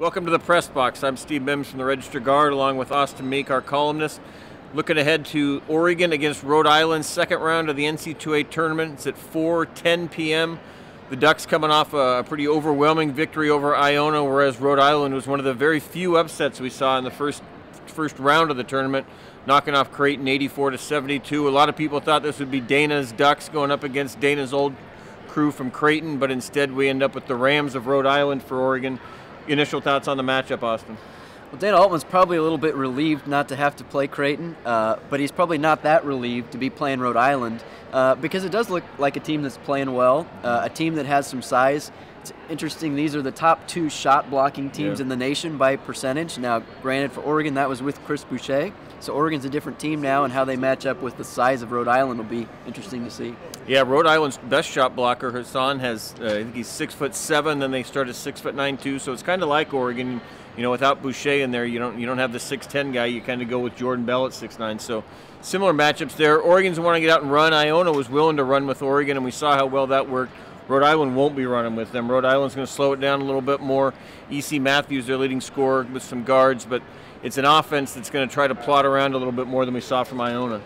Welcome to the Press Box. I'm Steve Mims from the Register Guard, along with Austin Meek, our columnist. Looking ahead to Oregon against Rhode Island, second round of the NCAA Tournament. It's at 4:10 p.m. The Ducks coming off a pretty overwhelming victory over Iona, whereas Rhode Island was one of the very few upsets we saw in the first round of the tournament, knocking off Creighton 84-72. A lot of people thought this would be Dana's Ducks going up against Dana's old crew from Creighton, but instead we end up with the Rams of Rhode Island for Oregon. Initial thoughts on the matchup, Austin? Well, Dana Altman's probably a little bit relieved not to have to play Creighton, but he's probably not that relieved to be playing Rhode Island because it does look like a team that's playing well, a team that has some size. It's interesting, these are the top two shot blocking teams in the nation by percentage. Now, granted, for Oregon, that was with Chris Boucher. So Oregon's a different team now, and how they match up with the size of Rhode Island will be interesting to see. Yeah, Rhode Island's best shot blocker, Hassan, has I think he's 6'7", then they start at 6'9" too. So it's kind of like Oregon, you know, without Boucher in there, you don't have the 6'10" guy. You kind of go with Jordan Bell at 6'9". So similar matchups there. Oregon's want to get out and run. Iona was willing to run with Oregon, and we saw how well that worked. Rhode Island won't be running with them. Rhode Island's going to slow it down a little bit more. E.C. Matthews, their leading scorer, with some guards, but it's an offense that's going to try to plot around a little bit more than we saw from Iona.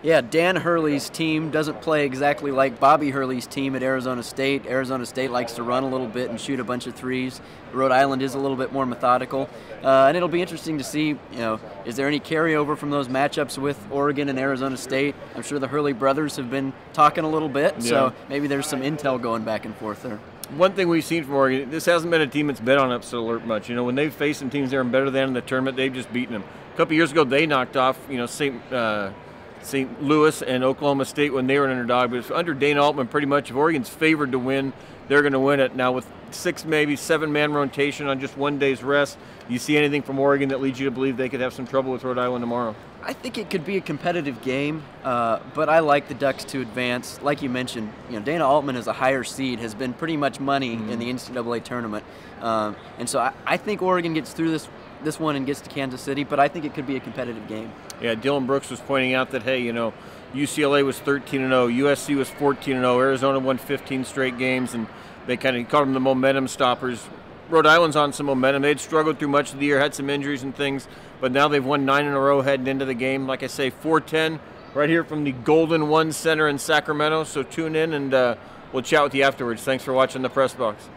Yeah, Dan Hurley's team doesn't play exactly like Bobby Hurley's team at Arizona State. Arizona State likes to run a little bit and shoot a bunch of threes. Rhode Island is a little bit more methodical. And it'll be interesting to see, is there any carryover from those matchups with Oregon and Arizona State? I'm sure the Hurley brothers have been talking a little bit, so maybe there's some intel going back and forth there. One thing we've seen from Oregon, this hasn't been a team that's been on upset alert much. You know, when they've faced some teams that are better than in the tournament, they've just beaten them. A couple years ago, they knocked off, St. Louis and Oklahoma State when they were an underdog. But under Dana Altman, pretty much, if Oregon's favored to win, they're going to win it. Now, with 6, maybe 7-man rotation on just one day's rest, do you see anything from Oregon that leads you to believe they could have some trouble with Rhode Island tomorrow? I think it could be a competitive game, but I like the Ducks to advance. Like you mentioned, Dana Altman as a higher seed has been pretty much money in the NCAA tournament. And so I think Oregon gets through this one and gets to Kansas City, but I think it could be a competitive game. Yeah, Dylan Brooks was pointing out that, hey, UCLA was 13-0, USC was 14-0, Arizona won 15 straight games, and they kind of called them the momentum stoppers. Rhode Island's on some momentum. They'd struggled through much of the year, had some injuries and things, but now they've won 9 in a row heading into the game. Like I say, 4:10 right here from the Golden One Center in Sacramento, so tune in, and we'll chat with you afterwards. Thanks for watching the Press Box.